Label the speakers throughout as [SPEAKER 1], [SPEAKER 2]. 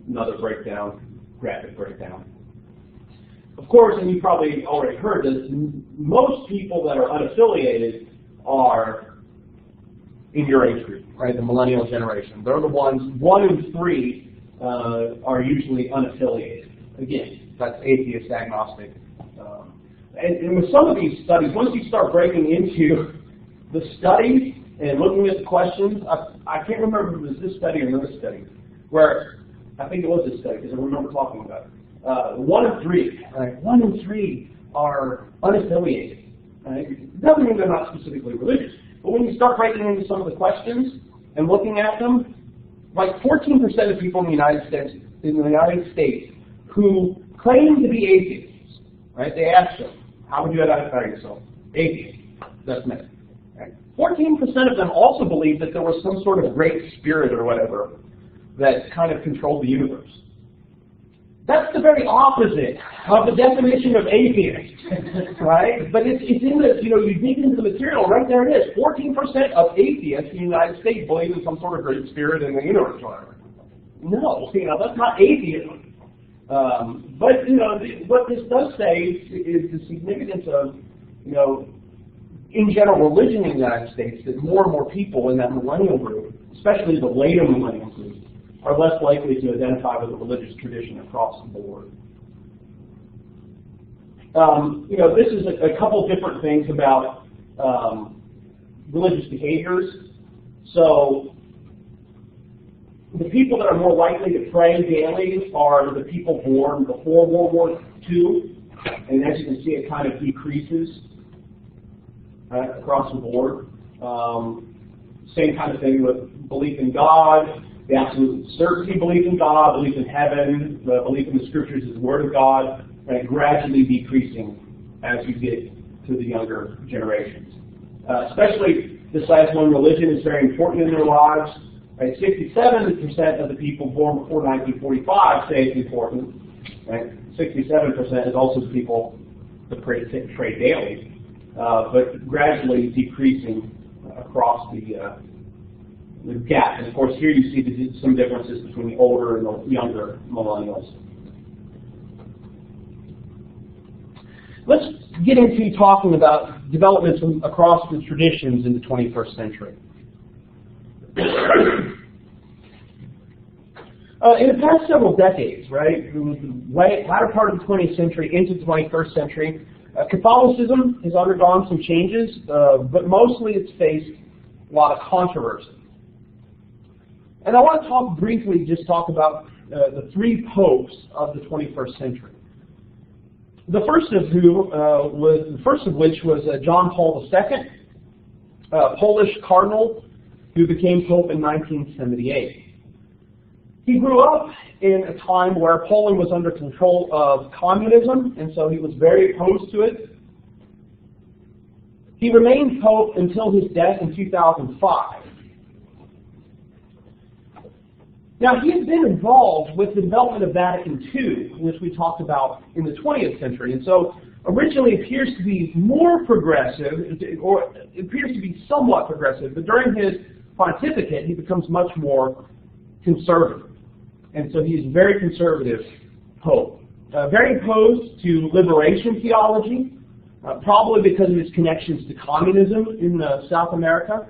[SPEAKER 1] Another breakdown, graphic breakdown. Of course, and you probably already heard this, most people that are unaffiliated are in your age group, right? The millennial generation. They're the ones, 1 in 3 are usually unaffiliated. Again, that's atheist, agnostic. And with some of these studies, once you start breaking into the studies and looking at the questions, I can't remember if it was this study or another study, where I think it was this study because I remember talking about it. 1 in 3, right? 1 in 3 are unaffiliated. Right? It doesn't mean they're not specifically religious, but when you start breaking into some of the questions and looking at them, like 14% of people in the United States who claim to be atheists, right? They ask them, how would you identify yourself? Atheist. That's me. Right? 14% of them also believe that there was some sort of great spirit or whatever that kind of controlled the universe. That's the very opposite of the definition of atheist, right? But it's in the, you dig into the material, right there it is. 14% of atheists in the United States believe in some sort of great spirit in the universe or whatever. No, that's not atheism. But, what this does say is the significance of, in general, religion in the United States, that more and more people in that millennial group, especially the later millennial group, are less likely to identify with a religious tradition across the board. This is a couple different things about religious behaviors. So the people that are more likely to pray daily are the people born before World War II. And as you can see, it kind of decreases across the board. Same kind of thing with belief in God, the absolute certainty belief in God, belief in heaven, the belief in the Scriptures as the Word of God, and gradually decreasing as you get to the younger generations. Especially this last one, religion is very important in their lives. Right? 67% of the people born before 1945 say it's important. Right? 67% is also the people that pray daily, but gradually decreasing across the gap. And of course, here you see some differences between the older and the younger millennials. Let's get into talking about developments across the traditions in the 21st century. In the past several decades, right, it was the latter part of the 20th century into the 21st century, Catholicism has undergone some changes, but mostly it's faced a lot of controversy. And I want to talk about the 3 popes of the 21st century. The first of which was John Paul II, a Polish cardinal who became pope in 1978. He grew up in a time where Poland was under control of communism, and so he was very opposed to it. He remained pope until his death in 2005. Now, he has been involved with the development of Vatican II, which we talked about in the 20th century, and so originally appears to be more progressive, or it appears to be somewhat progressive, but during his pontificate, he becomes much more conservative. And so he is a very conservative pope. Very opposed to liberation theology, probably because of his connections to communism in South America.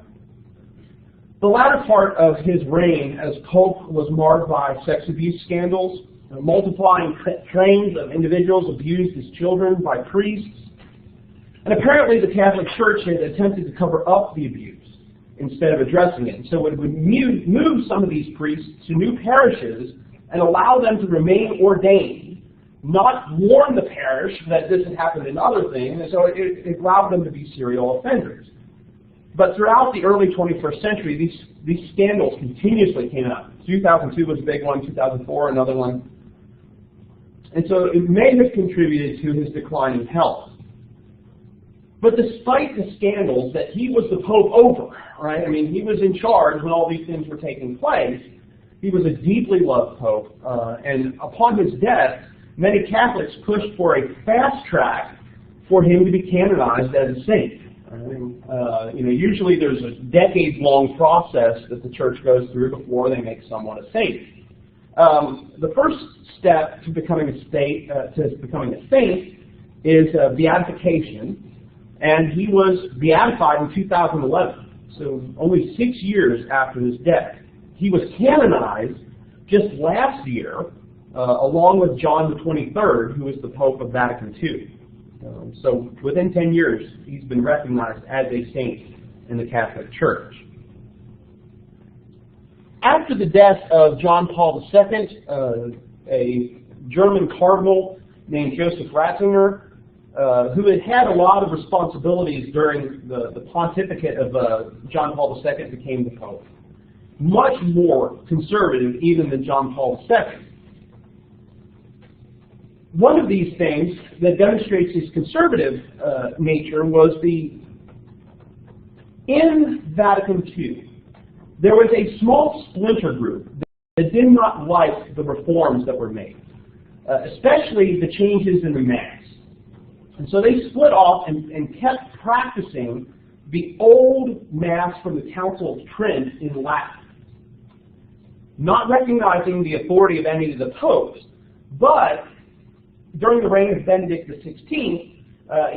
[SPEAKER 1] The latter part of his reign as pope was marred by sex abuse scandals, multiplying trains of individuals abused as children by priests. And apparently the Catholic Church had attempted to cover up the abuse instead of addressing it. So it would move some of these priests to new parishes and allow them to remain ordained, not warn the parish that this had happened in other things, and so it allowed them to be serial offenders. But throughout the early 21st century, these scandals continuously came out. 2002 was a big one, 2004 another one. And so it may have contributed to his decline in health. But despite the scandals that he was the pope over, right? I mean, he was in charge when all these things were taking place. He was a deeply loved pope, and upon his death, many Catholics pushed for a fast track for him to be canonized as a saint. Usually there's a decades-long process that the church goes through before they make someone a saint. The first step to becoming a saint is beatification, and he was beatified in 2011, so only 6 years after his death. He was canonized just last year, along with John the 23rd, who was the Pope of Vatican II. So within 10 years, he's been recognized as a saint in the Catholic Church. After the death of John Paul II, a German cardinal named Joseph Ratzinger, who had had a lot of responsibilities during the pontificate of John Paul II, became the Pope. Much more conservative even than John Paul II. One of these things that demonstrates his conservative nature was in Vatican II, there was a small splinter group that did not like the reforms that were made, especially the changes in the Mass. And so they split off and kept practicing the old Mass from the Council of Trent in Latin, not recognizing the authority of any of the popes. But during the reign of Benedict XVI,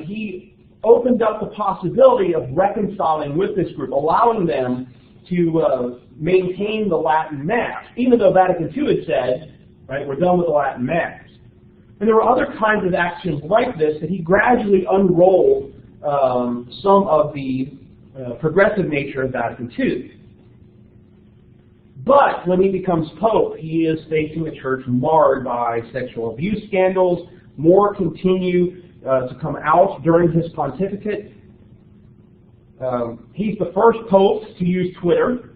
[SPEAKER 1] he opened up the possibility of reconciling with this group, allowing them to maintain the Latin Mass, even though Vatican II had said, right, we're done with the Latin Mass. And there were other kinds of actions like this that he gradually unrolled some of the progressive nature of Vatican II. But when he becomes Pope, he is facing a church marred by sexual abuse scandals. More continue to come out during his pontificate. He's the first Pope to use Twitter,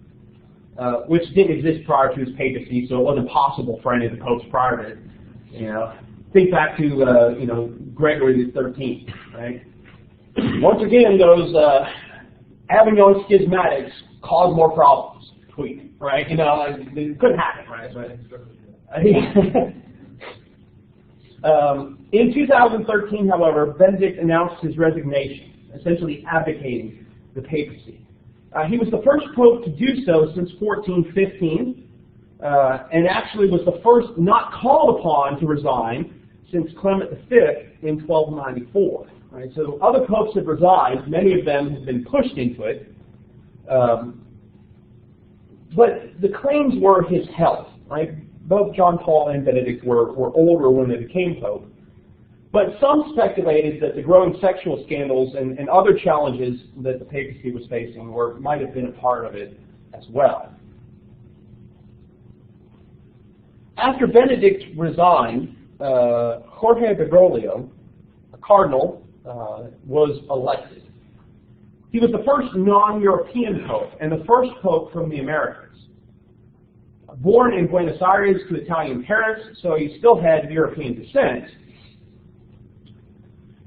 [SPEAKER 1] which didn't exist prior to his papacy, so it wasn't possible for any of the popes prior to it. Think back to Gregory the 13th, right? Once again, those Avignon schismatics cause more problems. Tweet, right? It couldn't happen, right? In 2013, however, Benedict announced his resignation, essentially abdicating the papacy. He was the first pope to do so since 1415, and actually was the first not called upon to resign since Clement V in 1294. Right? So other popes have resigned. Many of them have been pushed into it. But the claims were his health. Right? Both John Paul and Benedict were older when they became pope. But some speculated that the growing sexual scandals and other challenges that the papacy was facing might have been a part of it as well. After Benedict resigned, Jorge Bergoglio, a cardinal, was elected. He was the first non-European pope and the first pope from the Americas. Born in Buenos Aires to Italian parents, so he still had European descent.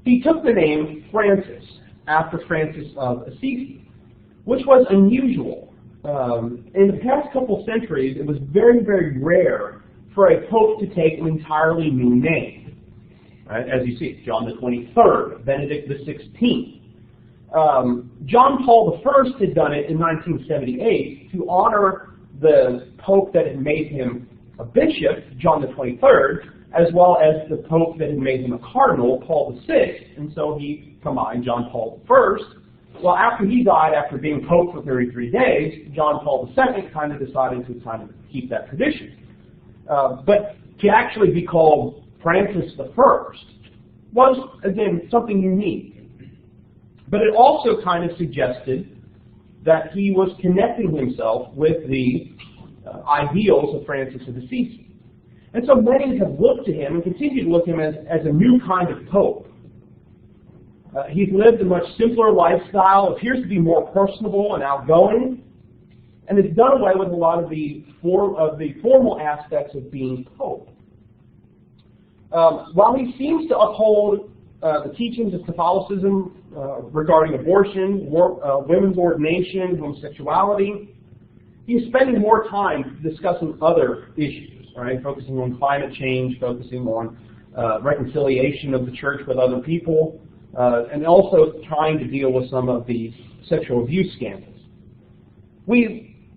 [SPEAKER 1] He took the name Francis after Francis of Assisi, which was unusual. In the past couple centuries, it was very, very rare for a pope to take an entirely new name. Right? As you see, John the 23rd, Benedict the 16th. John Paul I had done it in 1978 to honor the pope that had made him a bishop, John the 23rd, as well as the pope that had made him a cardinal, Paul VI, and so he combined John Paul I. Well, after he died, after being pope for 33 days, John Paul II kind of decided to keep that tradition. But to actually be called Francis I was, again, something unique. But it also kind of suggested that he was connecting himself with the ideals of Francis of Assisi. And so many have looked to him and continue to look to him as a new kind of pope. He's lived a much simpler lifestyle, appears to be more personable and outgoing, and has done away with a lot of the formal aspects of being pope. While he seems to uphold the teachings of Catholicism regarding abortion, women's ordination, homosexuality, he's spending more time discussing other issues, right? Focusing on climate change, focusing on reconciliation of the church with other people, and also trying to deal with some of the sexual abuse scandals.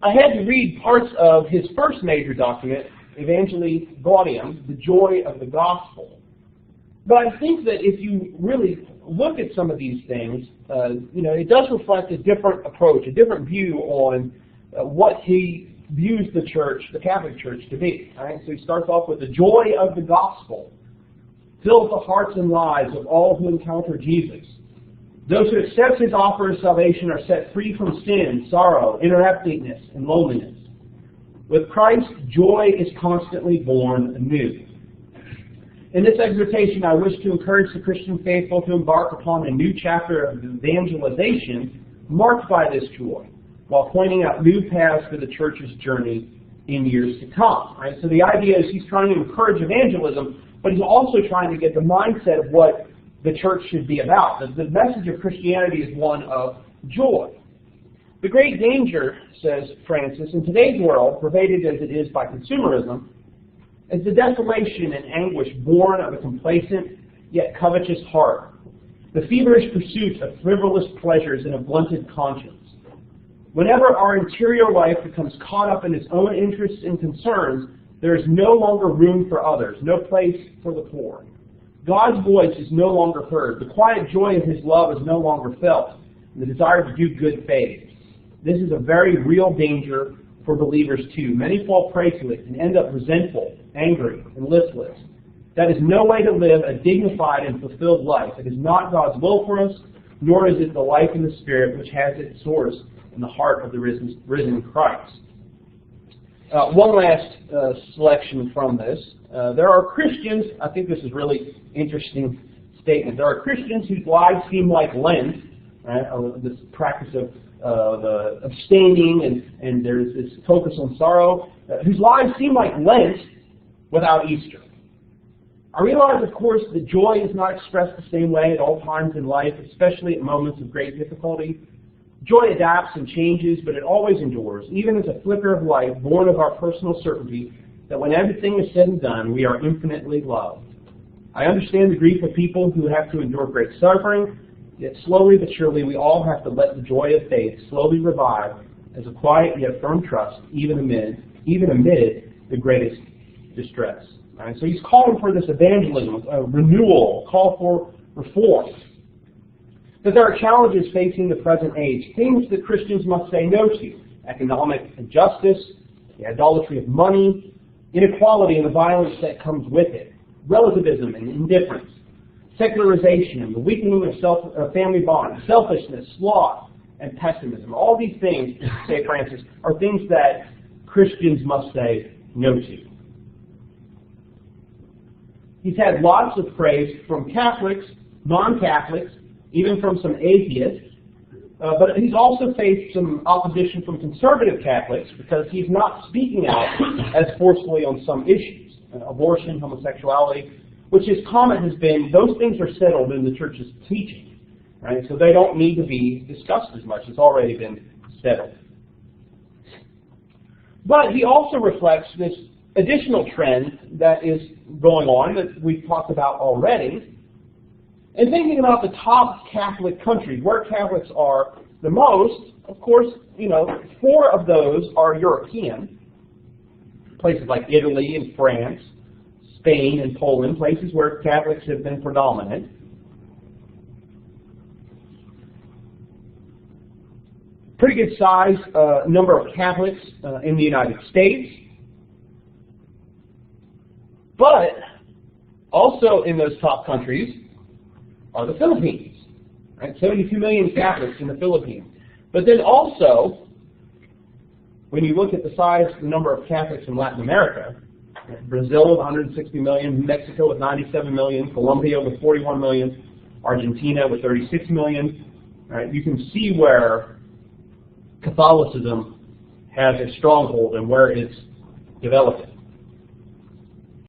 [SPEAKER 1] I had to read parts of his first major document, Evangelii Gaudium, the joy of the gospel. But I think that if you really look at some of these things, it does reflect a different approach, a different view on what he views the church, the Catholic Church, to be. Right? So he starts off with the joy of the gospel fills the hearts and lives of all who encounter Jesus. Those who accept his offer of salvation are set free from sin, sorrow, inner emptiness, and loneliness. With Christ, joy is constantly born anew. In this exhortation, I wish to encourage the Christian faithful to embark upon a new chapter of evangelization marked by this joy, while pointing out new paths for the church's journey in years to come. Right? So the idea is he's trying to encourage evangelism, but he's also trying to get the mindset of what the church should be about. The message of Christianity is one of joy. The great danger, says Francis, in today's world, pervaded as it is by consumerism, is the desolation and anguish born of a complacent yet covetous heart, the feverish pursuit of frivolous pleasures and a blunted conscience. Whenever our interior life becomes caught up in its own interests and concerns, there is no longer room for others, no place for the poor. God's voice is no longer heard. The quiet joy of his love is no longer felt, and the desire to do good fades. This is a very real danger for believers too. Many fall prey to it and end up resentful, angry, and listless. That is no way to live a dignified and fulfilled life. It is not God's will for us, nor is it the life in the Spirit which has its source in the heart of the risen Christ. One last selection from this. There are Christians, I think this is really interesting statement. There are Christians whose lives seem like Lent, right? This practice of the abstaining and there's this focus on sorrow, whose lives seem like Lent without Easter. I realize, of course, that joy is not expressed the same way at all times in life, especially at moments of great difficulty. Joy adapts and changes, but it always endures, even as a flicker of light born of our personal certainty that when everything is said and done, we are infinitely loved. I understand the grief of people who have to endure great suffering, yet slowly but surely we all have to let the joy of faith slowly revive as a quiet yet firm trust, even amid the greatest distress. Right? So he's calling for this evangelism, a renewal, a call for reform. That there are challenges facing the present age, things that Christians must say no to: economic injustice, the idolatry of money, inequality and the violence that comes with it, relativism and indifference, secularization, the weakening of family bonds, selfishness, sloth, and pessimism. All these things, say Francis, are things that Christians must say no to. He's had lots of praise from Catholics, non-Catholics, even from some atheists, but he's also faced some opposition from conservative Catholics because he's not speaking out as forcefully on some issues, abortion, homosexuality, which his comment has been, those things are settled in the church's teaching, right? So they don't need to be discussed as much. It's already been settled. But he also reflects this additional trend that is going on that we've talked about already. And thinking about the top Catholic countries, where Catholics are the most, of course, 4 of those are European. Places like Italy and France, Spain and Poland, places where Catholics have been predominant. Pretty good size number of Catholics in the United States. But also in those top countries are the Philippines, right? 72 million Catholics in the Philippines. But then also, when you look at the size, the number of Catholics in Latin America, Brazil with 160 million, Mexico with 97 million, Colombia with 41 million, Argentina with 36 million, right? You can see where Catholicism has a stronghold and where it's developing.